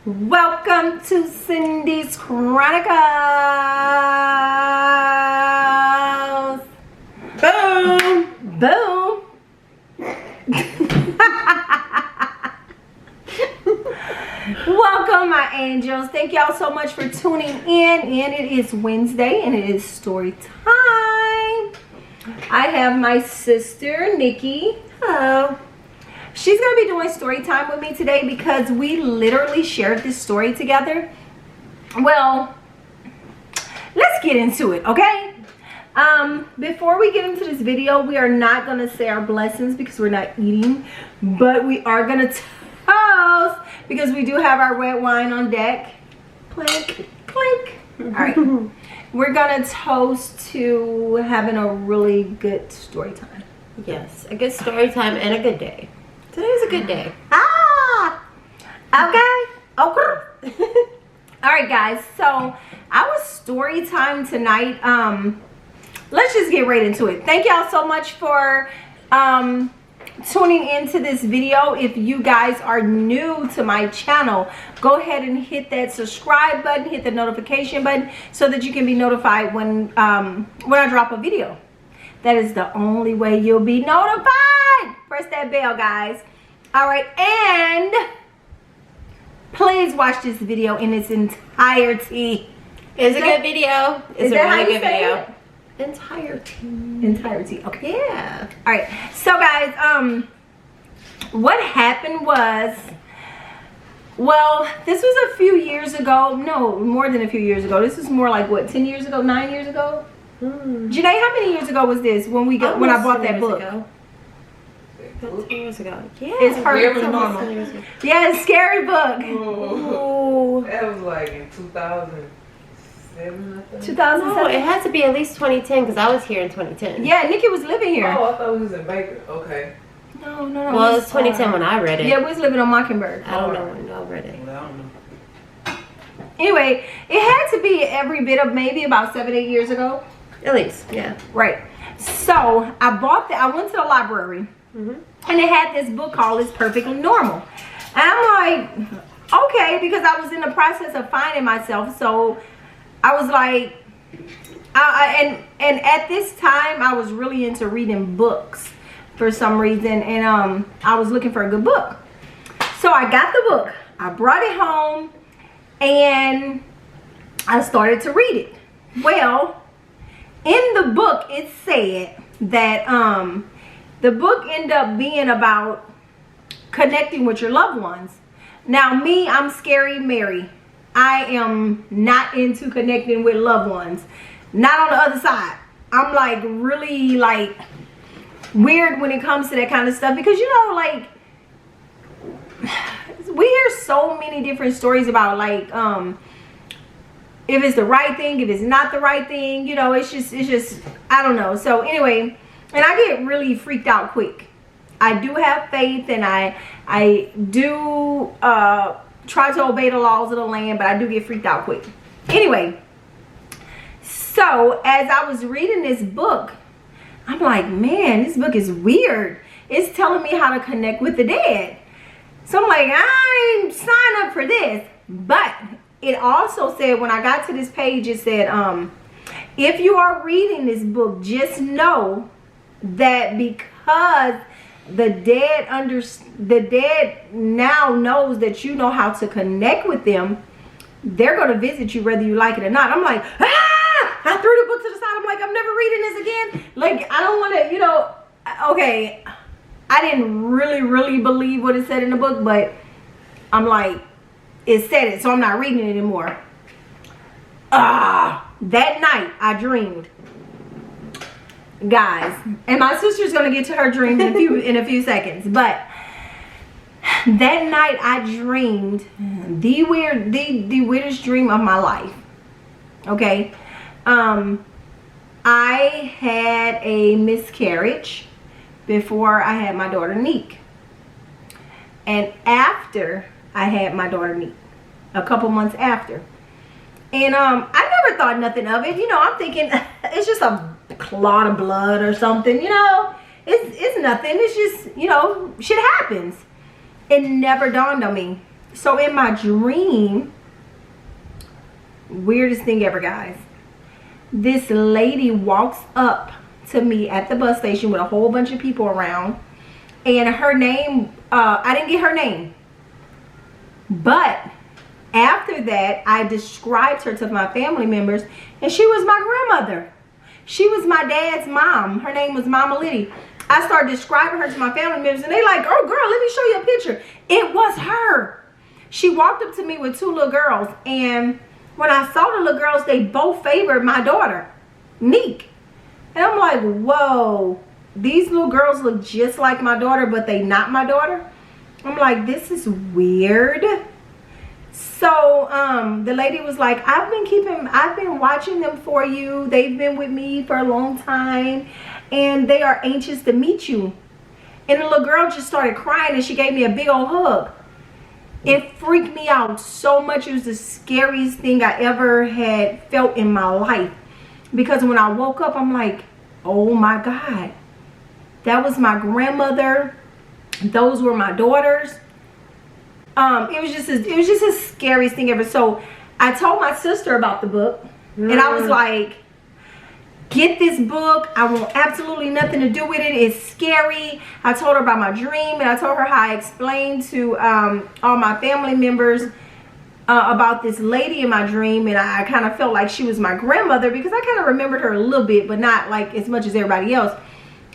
Welcome to Cindy's Chronicles. Boom, boom. Welcome, my angels. Thank y'all so much for tuning in. And it is Wednesday, and it is story time. I have my sister, Nikki. Hello. She's going to be doing story time with me today because we literally shared this story together. Well, let's get into it, okay? Before we get into this video, we are not going to say our blessings because we're not eating. But we are going to toast because we do have our red wine on deck. Clink, clink. All right. We're going to toast to having a really good story time. Yes, a good story time and a good day. Today's a good day. Okay. All right, guys. So our story time tonight. Let's just get right into it. Thank y'all so much for tuning into this video. If you guys are new to my channel, go ahead and hit that subscribe button, hit the notification button, so that you can be notified when I drop a video. That is the only way you'll be notified. Press that bell, guys. All right, and please watch this video in its entirety. It's a good video. It's a really good video. Entirety. Okay. Yeah. All right. So, guys, what happened was, well, this was a few years ago. No, more than a few years ago. This was more like what, 10 years ago, 9 years ago. Janae, how many years ago was this when I bought that book? 10 years ago. Yeah. It's perfect to normal. Yeah, it's a scary book. Ooh. That was like in 2007, I think. 2007. No, it had to be at least 2010 because I was here in 2010. Yeah, Nikki was living here. Oh, I thought we was in Baker. Okay. No. Well, it was 2010 when I read it. Yeah, we was living on Mockingbird. I don't know when I read it. Well, I don't know. Anyway, it had to be every bit of maybe about 7-8 years ago. At least, yeah. Right. So I went to the library, and it had this book called "It's Perfectly Normal," and I'm like, okay, because I was in the process of finding myself. So I was like, and at this time I was really into reading books for some reason, and I was looking for a good book. So I got the book, I brought it home, and I started to read it. Well, in the book, it said that the book ended up being about connecting with your loved ones. Now, me, I'm Scary Mary. I am not into connecting with loved ones. Not on the other side. I'm like really like weird when it comes to that kind of stuff because, you know, like we hear so many different stories about like if it's the right thing, if it's not the right thing, you know, it's just, I don't know. So anyway, and I get really freaked out quick. I do have faith, and I do try to obey the laws of the land, but I do get freaked out quick. Anyway, so as I was reading this book, I'm like, man, this book is weird. It's telling me how to connect with the dead. So I'm like, I ain't signed up for this, but it also said, when I got to this page, it said, if you are reading this book, just know that because the dead now knows that you know how to connect with them, they're going to visit you whether you like it or not. I'm like, I threw the book to the side. I'm like, I'm never reading this again. Like, I don't want to, you know, okay, I didn't really believe what it said in the book, but I'm like, it said it, so I'm not reading it anymore. That night I dreamed, guys, and my sister's gonna get to her dreams in a few seconds. But that night I dreamed the weirdest dream of my life. Okay, I had a miscarriage before I had my daughter Neek, and after I had my daughter Neek, a couple months after. And I never thought nothing of it. You know, I'm thinking it's just a clot of blood or something, you know. It's nothing. It's just, you know, shit happens. It never dawned on me So in my dream, weirdest thing ever, guys. This lady walks up to me at the bus station with a whole bunch of people around. And her name, I didn't get her name. But after that, I described her to my family members. And she was my grandmother. She was my dad's mom. Her name was Mama Liddy. I started describing her to my family members. And they like, oh, girl, let me show you a picture. It was her. She walked up to me with 2 little girls. And when I saw the little girls, they both favored my daughter, Neek. And I'm like, whoa, these little girls look just like my daughter, but they not my daughter. I'm like, this is weird. So the lady was like, I've been watching them for you. They've been with me for a long time, and they are anxious to meet you. And the little girl just started crying, and she gave me a big old hug. It freaked me out so much. It was the scariest thing I ever had felt in my life. Because when I woke up, I'm like, oh my God. That was my grandmother. Those were my daughters. It was just the scariest thing ever. So I told my sister about the book. And I was like, get this book. I want absolutely nothing to do with it. It's scary. I told her about my dream, and I told her how I explained to all my family members about this lady in my dream, and I kind of felt like she was my grandmother because I kind of remembered her a little bit, but not like as much as everybody else.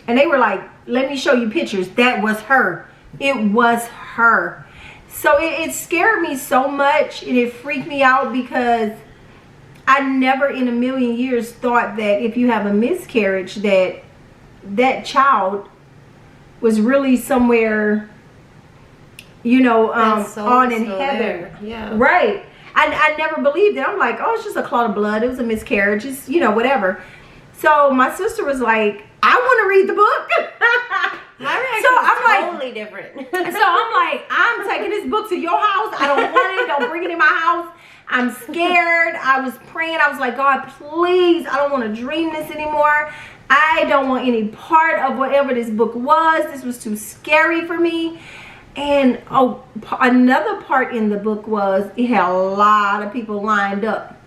And they were like, let me show you pictures. That was her. It was her. So it scared me so much, and it freaked me out because I never in a million years thought that if you have a miscarriage that child was really somewhere, you know, on in heaven. Yeah. Right. I never believed it. I'm like, oh, it's just a clot of blood. It was a miscarriage. It's, you know, whatever. So my sister was like, I want to read the book. My reaction is totally different. So I'm like, I'm taking this book to your house. I don't want it. Don't bring it in my house. I'm scared. I was praying. I was like, God, please, I don't want to dream this anymore. I don't want any part of whatever this book was. This was too scary for me. And another part in the book was it had a lot of people lined up,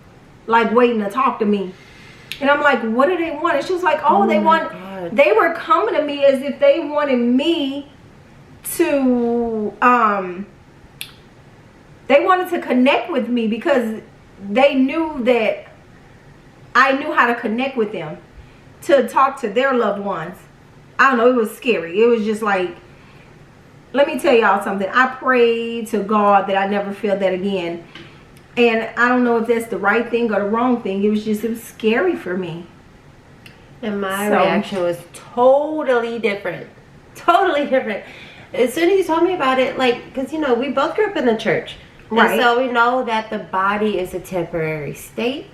like waiting to talk to me. And I'm like, what do they want? And she was like, they were coming to me as if they wanted me to, they wanted to connect with me because they knew that I knew how to connect with them to talk to their loved ones. I don't know, it was scary. It was just like, let me tell y'all something. I prayed to God that I never feel that again. And I don't know if that's the right thing or the wrong thing. It was scary for me. And my reaction was totally different. Totally different. As soon as you told me about it, like, because, you know, we both grew up in the church. Right. And so we know that the body is a temporary state.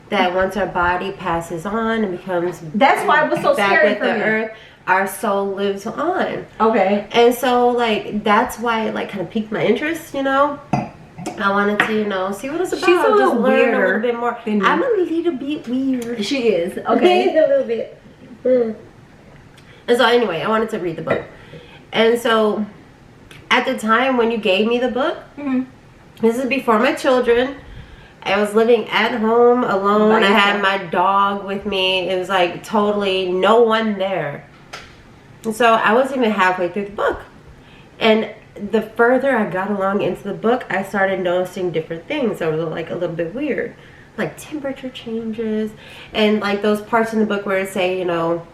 That once our body passes on and becomes that's why it was so back scary with for the me. earth, our soul lives on. Okay. And so, like, that's why it, like, kind of piqued my interest, you know. I wanted to, you know, see what it's about. She's a little just learn weirder a little bit more. I'm a little bit weird. She is. Okay. A little bit. And so anyway, I wanted to read the book. And so at the time when you gave me the book, this is before my children. I was living at home alone. I had my dog with me. It was like totally no one there. And so I wasn't even halfway through the book. And the further I got along into the book, I started noticing different things that were like a little bit weird. Like temperature changes and like those parts in the book where it say, you know,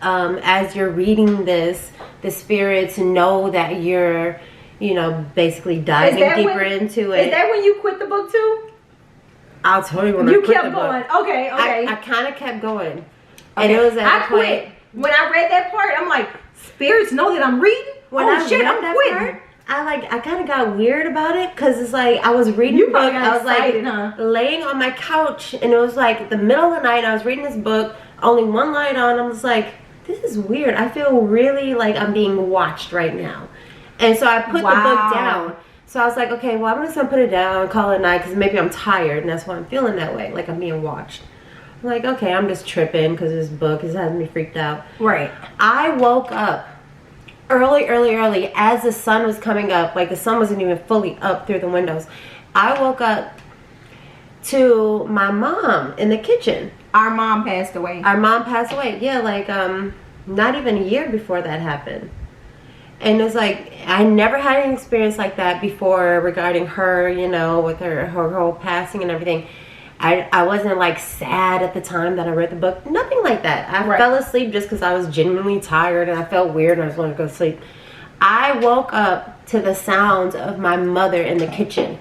as you're reading this, the spirits know that you're, you know, basically diving deeper into it. Is that when you quit the book too? I'll tell you when I quit the book. You kept going. Okay. I kind of kept going. And it was at I quit. When I read that part, I'm like, spirits know that I'm reading? When I read that part, I kind of got weird about it because it's like I was reading the book. I was like laying on my couch and it was like the middle of the night. I was reading this book, only one light on. I was like, this is weird. I feel really like I'm being watched right now. And so I put the book down. So I was like, okay, well, I'm just going to put it down, call it a night because maybe I'm tired and that's why I'm feeling that way, like I'm being watched. I'm like, okay, I'm just tripping because this book is having me freaked out. Right. I woke up early, as the sun was coming up, like the sun wasn't even fully up through the windows. I woke up to my mom in the kitchen. Our mom passed away. Our mom passed away. Yeah, like not even a year before that happened. And it's like, I never had an experience like that before regarding her, you know, with her whole passing and everything. I wasn't like sad at the time that I read the book. Nothing like that. I fell asleep just because I was genuinely tired and I felt weird and I just wanted to go to sleep. I woke up to the sounds of my mother in the kitchen.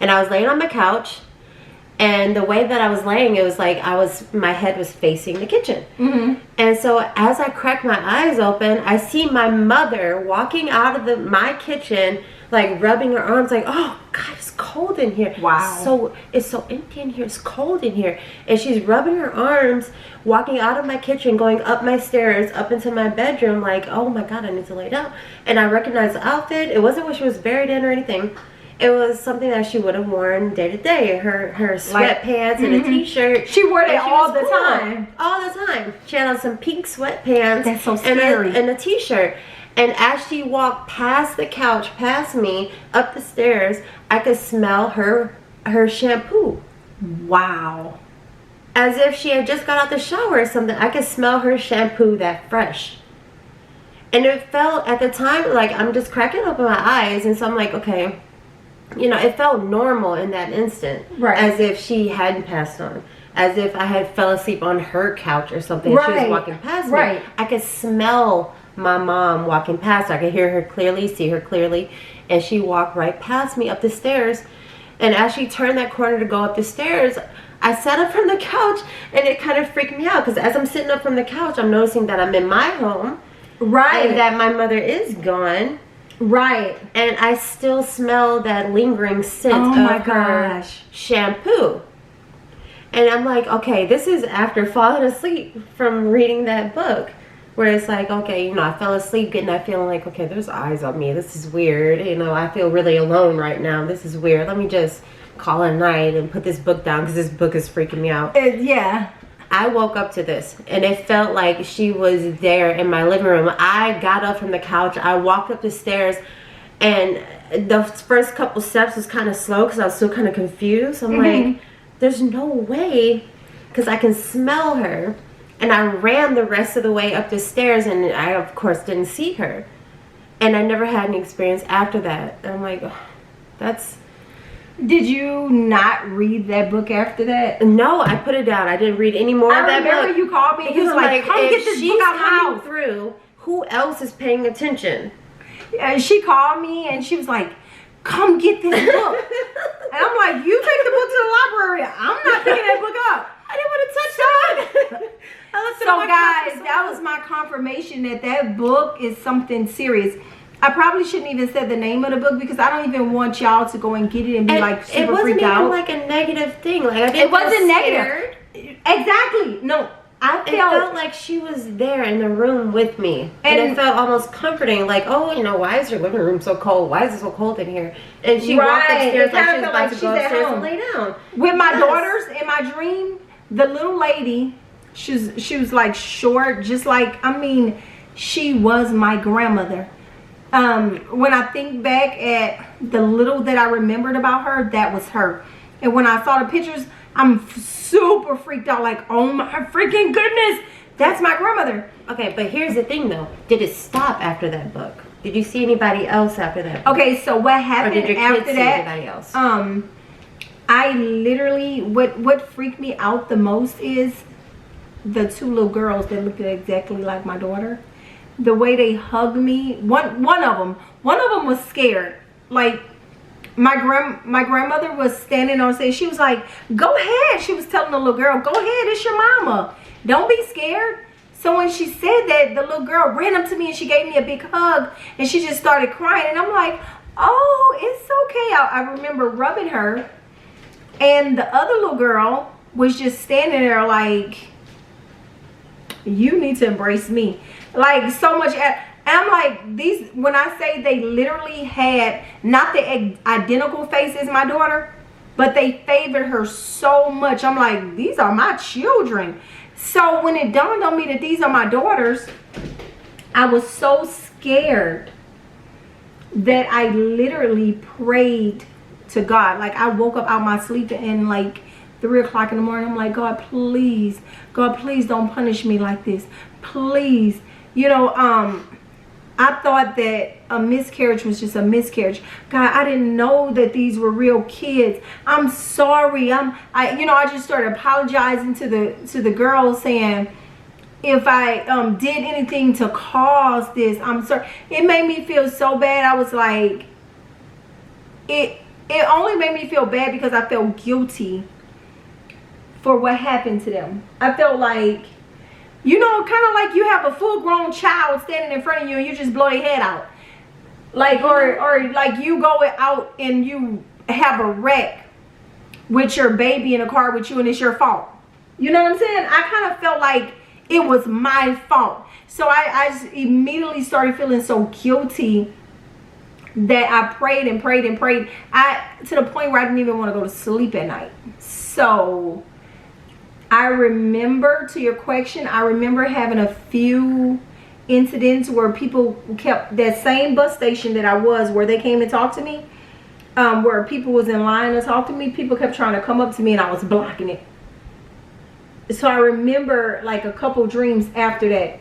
And I was laying on my couch. And the way that I was laying, it was like my head was facing the kitchen. Mm-hmm. And so as I cracked my eyes open, I see my mother walking out of my kitchen, like rubbing her arms, like, oh God, it's cold in here. Wow. So it's so empty in here. It's cold in here. And she's rubbing her arms, walking out of my kitchen, going up my stairs, up into my bedroom, like, oh my God, I need to lay down. And I recognized the outfit. It wasn't what she was buried in or anything. It was something that she would have worn day to day. Her sweatpants and a t-shirt. She wore that all the time. All the time. She had on some pink sweatpants. That's so scary. And a t-shirt. And as she walked past the couch, past me, up the stairs, I could smell her shampoo. Wow. As if she had just got out the shower or something. I could smell her shampoo that fresh. And it felt, at the time, like I'm just cracking open my eyes. And so I'm like, okay. You know, it felt normal in that instant. Right. As if she hadn't passed on. As if I had fell asleep on her couch or something. Right. She was walking past me. I could smell my mom walking past. I could hear her clearly, see her clearly. And she walked right past me up the stairs. And as she turned that corner to go up the stairs, I sat up from the couch and it kind of freaked me out. Because as I'm sitting up from the couch, I'm noticing that I'm in my home. Right. And that my mother is gone. Right. And I still smell that lingering scent of her shampoo. And I'm like, okay, this is after falling asleep from reading that book. Where it's like, okay, you know, I fell asleep getting that feeling like, okay, there's eyes on me. This is weird. You know, I feel really alone right now. This is weird. Let me just call it a night and put this book down because this book is freaking me out. Yeah. I woke up to this and it felt like she was there in my living room. I got up from the couch. I walked up the stairs and the first couple steps was kind of slow because I was still kind of confused. I'm like, there's no way, because I can smell her. And I ran the rest of the way up the stairs and I, of course, didn't see her. And I never had any experience after that. And I'm like, oh, that's... Did you not read that book after that? No, I put it down. I didn't read any more of that book. I remember you called me and you was like, come get this book out of my house. Through, who else is paying attention? And she called me and she was like, come get this book. And I'm like, you take the book to the library. I'm not picking that book up. I didn't want to touch that. So guys, that was my confirmation that that book is something serious. I probably shouldn't even say the name of the book because I don't even want y'all to go and get it and be like super freaked out. It wasn't even like a negative thing. Like I didn't It wasn't negative. Exactly. No. It felt like she was there in the room with me. And it felt almost comforting. Like, oh, you know, why is your living room so cold? Why is it so cold in here? And she walked upstairs like she was about to go upstairs and lay down. With my daughters in my dream, the little lady, she was like short, just like, I mean, she was my grandmother. When I think back at the little that I remembered about her, that was her. And when I saw the pictures, I'm super freaked out, like, oh my freaking goodness, that's my grandmother. Okay, but here's the thing though. Did it stop after that book? Did you see anybody else after that book? Okay, so what happened or did your after kids that? See anybody else? I literally, what freaked me out the most is the two little girls that looked exactly like my daughter. The way they hugged me. One of them was scared. Like my grandmother was standing on stage. She was like, "Go ahead." She was telling the little girl, "Go ahead, it's your mama. Don't be scared." So when she said that, the little girl ran up to me and she gave me a big hug and she just started crying. And I'm like, "Oh, it's okay." I remember rubbing her, and the other little girl was just standing there like, "You need to embrace me." Like so much. And I'm like, these, when I say they literally had not the identical face as my daughter, but they favored her so much. I'm like, these are my children. So when it dawned on me that these are my daughters, I was so scared that I literally prayed to God. Like, I woke up out my sleep and like 3 o'clock in the morning, I'm like, God, please don't punish me like this. Please. You know, I thought that a miscarriage was just a miscarriage. God, I didn't know that these were real kids. I'm sorry. I just started apologizing to the girls, saying, if I did anything to cause this, I'm sorry. It made me feel so bad. I was like, it only made me feel bad because I felt guilty for what happened to them. I felt like, you know, kind of like you have a full-grown child standing in front of you and you just blow their head out. Like, or like you go out and you have a wreck with your baby in a car with you and it's your fault. You know what I'm saying? I kind of felt like it was my fault. So I just immediately started feeling so guilty that I prayed and prayed and prayed. To the point where I didn't even want to go to sleep at night. So I remember, to your question, I remember having a few incidents where people kept, that same bus station that I was, where they came and talked to me, where people was in line to talk to me, people kept trying to come up to me and I was blocking it. So I remember like a couple dreams after that,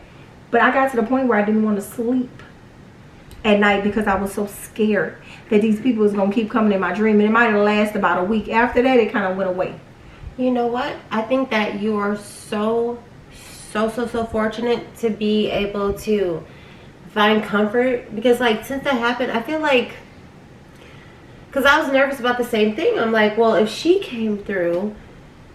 but I got to the point where I didn't want to sleep at night because I was so scared that these people was going to keep coming in my dream, and it might have lasted about a week. After that, it kind of went away. You know what? I think that you are so fortunate to be able to find comfort, because like since that happened, I feel like, because I was nervous about the same thing. I'm like, well, if she came through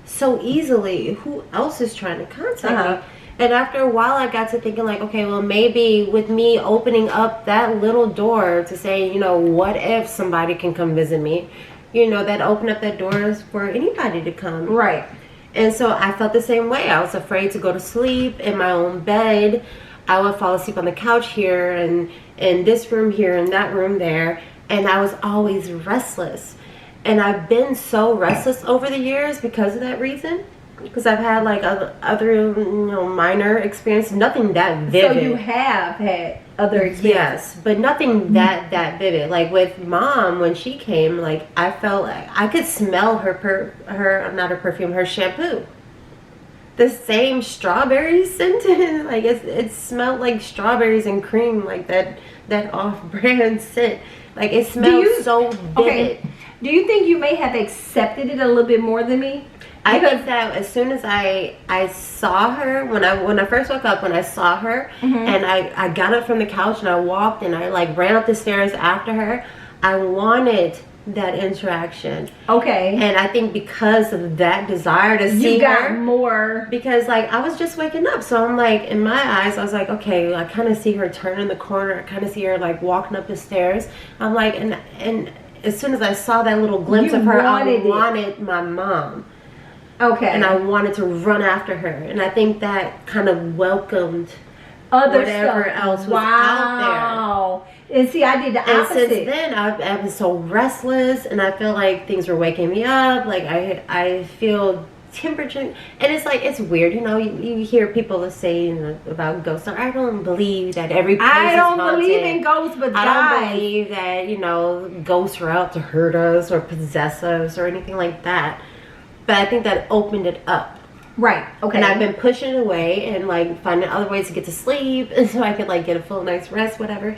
so easily, who else is trying to contact me? And after a while, I got to thinking like, okay, well, maybe with me opening up that little door to say, you know, what if somebody can come visit me? You know, that opened up that doors for anybody to come. Right. And so I felt the same way. I was afraid to go to sleep in my own bed. I would fall asleep on the couch here and in this room here and that room there. And I was always restless. And I've been so restless over the years because of that reason. Because I've had like other you know, minor experiences, nothing that vivid. So you have had other experiences? Yes, but nothing that vivid. Like with Mom, when she came, like I felt like I could smell her shampoo. The same strawberry scent, like it smelled like strawberries and cream, like that off-brand scent. Like it smelled so vivid. Okay. Do you think you may have accepted it a little bit more than me? I think that as soon as I saw her, when I first woke up, when I saw her, and I got up from the couch and I walked and I like ran up the stairs after her, I wanted that interaction. Okay. And I think because of that desire to see her, you got more. Because like I was just waking up, so I'm like, in my eyes, I was like, okay, I kind of see her turning the corner. I kind of see her like walking up the stairs. I'm like, and as soon as I saw that little glimpse of her, I wanted my mom. Okay. And I wanted to run after her. And I think that kind of welcomed whatever else was out there. And see, I did the opposite. And since then, I've been so restless. And I feel like things were waking me up. Like, I feel temperature. And it's like, it's weird. You know, you hear people say about ghosts. I don't believe that every place I don't is haunted. believe in ghosts, but I don't believe that, you know, ghosts are out to hurt us or possess us or anything like that. But I think that opened it up. Right. Okay. And I've been pushing it away and like finding other ways to get to sleep, and so I could like get a full night's rest, whatever.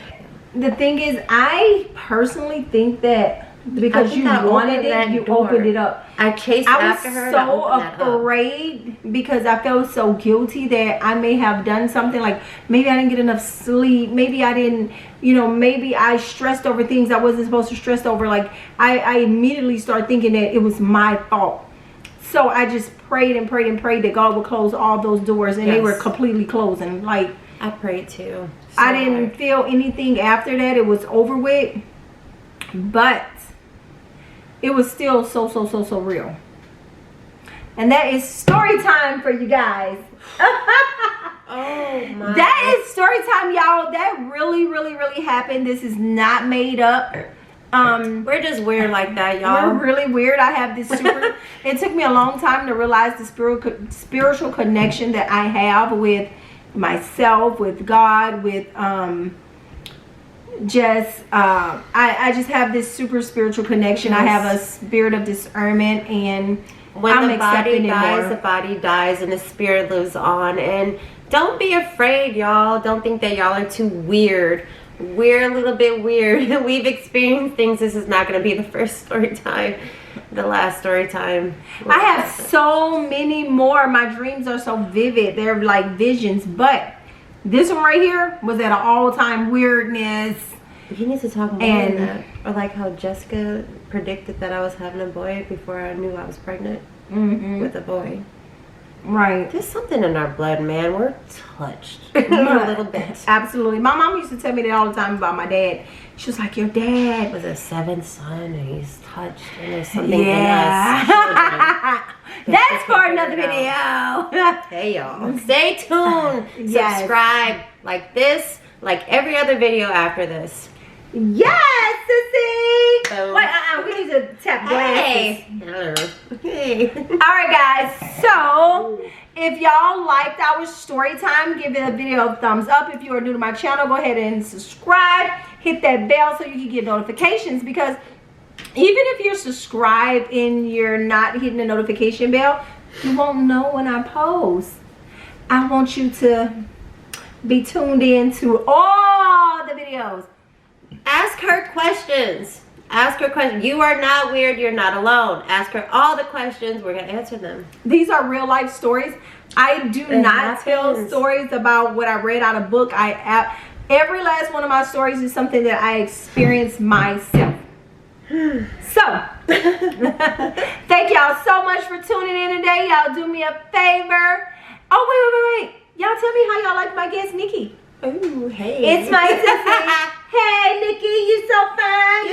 The thing is, I personally think that because you wanted it, you opened it up. I chased after her. I was so afraid because I felt so guilty that I may have done something, like maybe I didn't get enough sleep, maybe I didn't, you know, maybe I stressed over things I wasn't supposed to stress over. Like I immediately started thinking that it was my fault. So I just prayed and prayed and prayed that God would close all those doors, and they were completely closing. Like I prayed too. So I didn't feel anything after that. It was over with, but it was still so real. And that is story time for you guys. Oh my! That is story time, y'all. That really happened. This is not made up. We're just weird like that, y'all. We're really weird. I have this super it took me a long time to realize the spiritual connection that I have with myself, with God, with just I just have this super spiritual connection. I have a spirit of discernment, and when I'm the body accepting it dies, more. the body dies, and the spirit lives on. And don't be afraid, y'all. Don't think that y'all are too weird. We're a little bit weird. We've experienced things. This is not going to be the first story time, the last story time. I have so many more. My dreams are so vivid. They're like visions. But this one right here was at an all-time weirdness. You need to talk more on that. Or like how Jessica predicted that I was having a boy before I knew I was pregnant with a boy. Right. There's something in our blood, man. We're touched a little bit. Absolutely. My mom used to tell me that all the time about my dad. She was like, your dad Was a seventh son, and he's touched, and there's something yeah. in us. That's for another video. Hey, y'all. Stay tuned. Yes. Subscribe like this, like every other video after this. Yes, sissy. Boom. Wait, we need to tap glasses. Hello. Hey. All right, guys. So, if y'all liked our story time, give the video a thumbs up. If you are new to my channel, go ahead and subscribe. Hit that bell so you can get notifications, because even if you're subscribed and you're not hitting the notification bell, you won't know when I post. I want you to be tuned in to all the videos. Ask her questions. Ask her questions. You are not weird. You're not alone. Ask her all the questions. We're going to answer them. These are real life stories. I do not tell stories about what I read out of book. Every last one of my stories is something that I experienced myself. So, thank y'all so much for tuning in today. Y'all do me a favor. Oh, wait. Y'all tell me how y'all like my guest, Nikki. Ooh, hey. It's my sister. Hey, Nikki, you so fine.